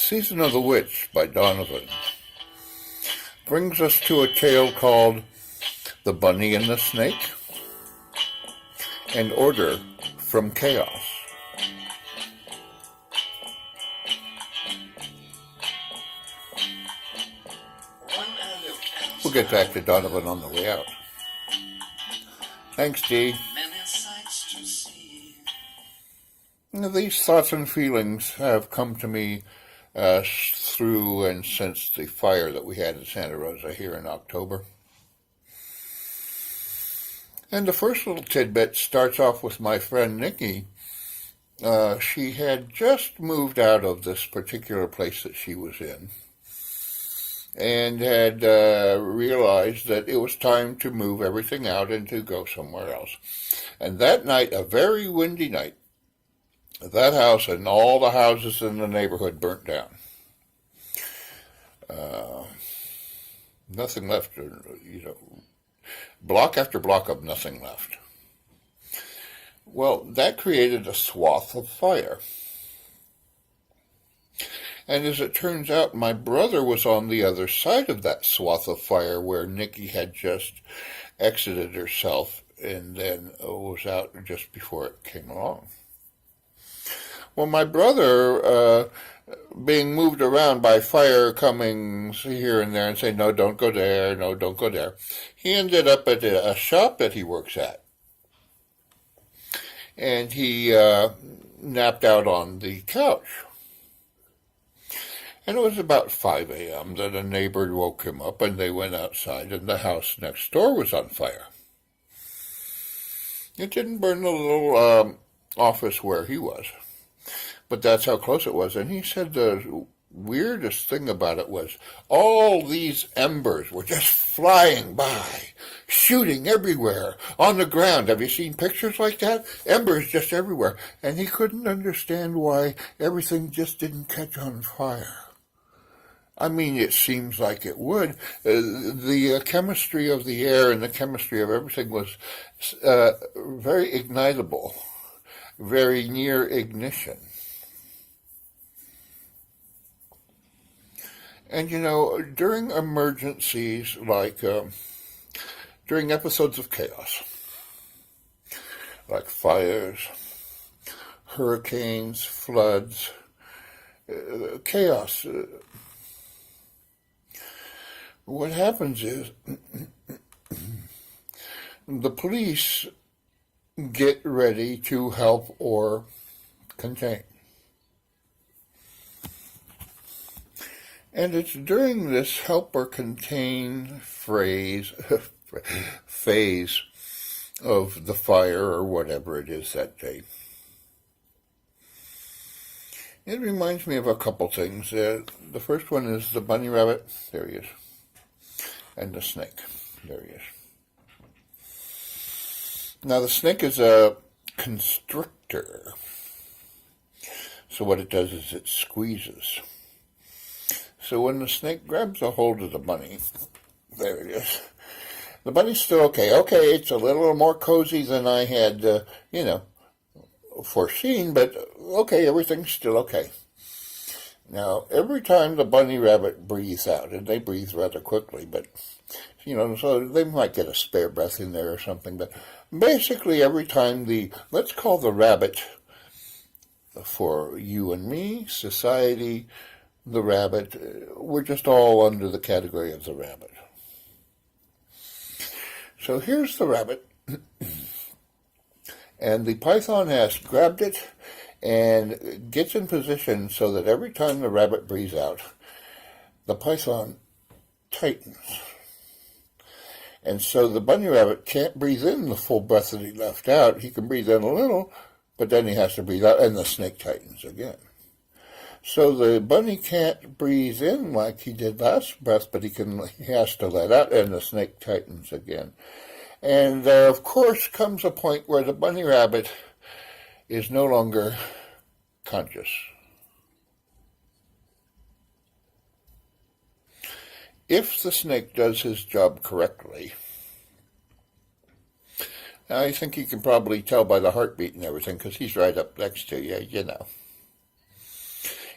Season of the Witch by Donovan brings us to a tale called The Bunny and the Snake and Order from Chaos. We'll get back to Donovan on the way out. Thanks, Dee. These thoughts and feelings have come to me through and since the fire that we had in Santa Rosa here in October. And the first little tidbit starts off with my friend Nikki. She had just moved out of this particular place that she was in and had realized that it was time to move everything out and to go somewhere else. And that night, a very windy night, that house and all the houses in the neighborhood burnt down. Nothing left, block after block of nothing left. Well, that created a swath of fire. And as it turns out, my brother was on the other side of that swath of fire where Nikki had just exited herself and then was out just before it came along. Well, my brother, being moved around by fire coming here and there and saying, no, don't go there, no, don't go there, he ended up at a shop that he works at. And he napped out on the couch. And it was about 5 a.m. that a neighbor woke him up, and they went outside, and the house next door was on fire. It didn't burn the little office where he was, but that's how close it was. And he said the weirdest thing about it was all these embers were just flying by, shooting everywhere on the ground. Have you seen pictures like that? Embers just everywhere. And he couldn't understand why everything just didn't catch on fire. I mean, it seems like it would. The chemistry of the air and the chemistry of everything was very ignitable, very near ignition. And, during emergencies, like during episodes of chaos, like fires, hurricanes, floods, chaos, what happens is the police get ready to help or contain. And it's during this help or contain phase of the fire or whatever it is that day. It reminds me of a couple things. The first one is the bunny rabbit. There he is. And the snake. There he is. Now the snake is a constrictor. So what it does is it squeezes. So when the snake grabs a hold of the bunny, there it is. The bunny's still okay. Okay, it's a little more cozy than I had, foreseen, but okay, everything's still okay. Now, every time the bunny rabbit breathes out, and they breathe rather quickly, but, so they might get a spare breath in there or something, but basically every time let's call the rabbit, for you and me, society, the rabbit, we're just all under the category of the rabbit. So here's the rabbit, and the python has grabbed it and gets in position so that every time the rabbit breathes out, the python tightens. And so the bunny rabbit can't breathe in the full breath that he left out. He can breathe in a little, but then he has to breathe out, and the snake tightens again. So the bunny can't breathe in like he did last breath, but he has to let out, and the snake tightens again. And there, of course, comes a point where the bunny rabbit is no longer conscious. If the snake does his job correctly, I think you can probably tell by the heartbeat and everything, because he's right up next to you,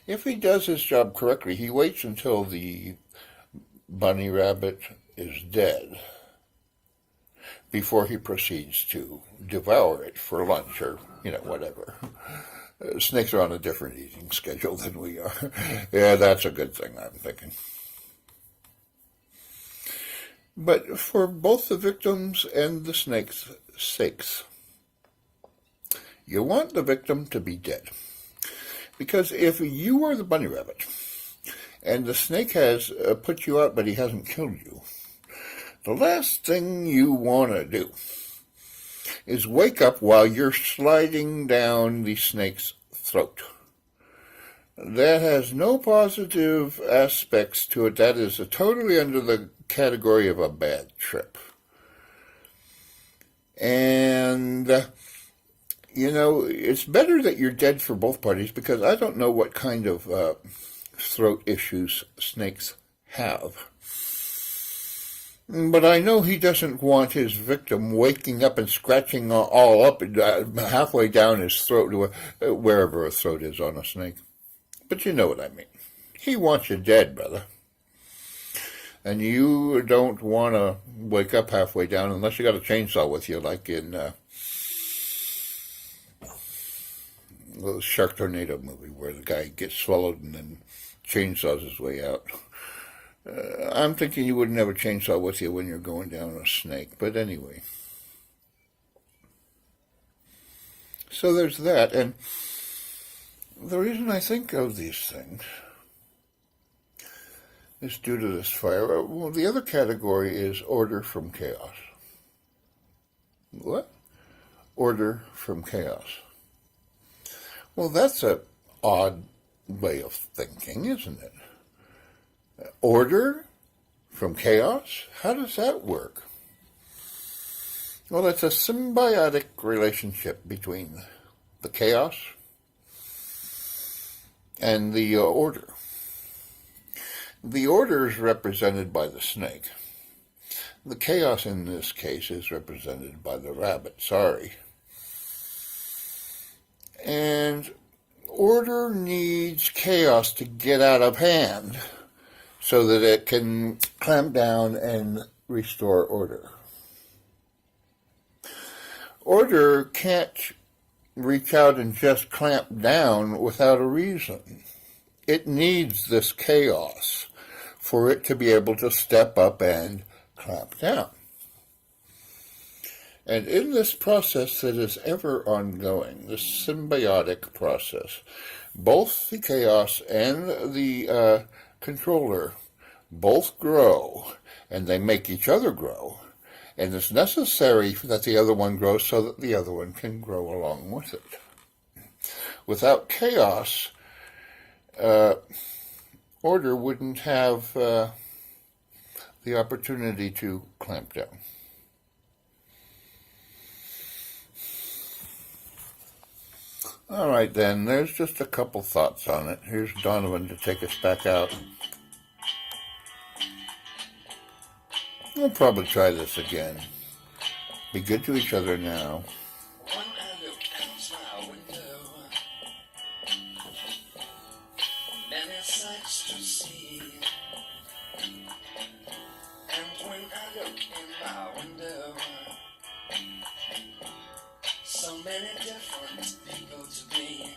If he does his job correctly, he waits until the bunny rabbit is dead before he proceeds to devour it for lunch or, whatever. Snakes are on a different eating schedule than we are. Yeah, that's a good thing, I'm thinking. But for both the victims and the snake's sakes, you want the victim to be dead. Because if you are the bunny rabbit, and the snake has put you out but he hasn't killed you, the last thing you want to do is wake up while you're sliding down the snake's throat. That has no positive aspects to it. That is totally under the category of a bad trip. And, it's better that you're dead for both parties, because I don't know what kind of throat issues snakes have. But I know he doesn't want his victim waking up and scratching all up halfway down his throat, wherever a throat is on a snake. But you know what I mean. He wants you dead, brother. And you don't want to wake up halfway down unless you got a chainsaw with you, like in the Shark Tornado movie, where the guy gets swallowed and then chainsaws his way out. I'm thinking you wouldn't have a chainsaw with you when you're going down a snake, but anyway. So there's that, and the reason I think of these things is due to this fire. Well, the other category is order from chaos. What? Order from chaos. Well, that's an odd way of thinking, isn't it? Order from chaos? How does that work? Well, it's a symbiotic relationship between the chaos and the order. The order is represented by the snake. The chaos in this case is represented by the rabbit, sorry. And order needs chaos to get out of hand, so that it can clamp down and restore order. Order can't reach out and just clamp down without a reason. It needs this chaos for it to be able to step up and clamp down. And in this process that is ever ongoing, this symbiotic process, both the chaos and the controller both grow, and they make each other grow, and it's necessary that the other one grows so that the other one can grow along with it. Without chaos, order wouldn't have the opportunity to clamp down. All right, then, there's just a couple thoughts on it. Here's Donovan to take us back out. We'll probably try this again. Be good to each other now. When I look out my window, many sights to see. And when I look in my window, so many different people to be.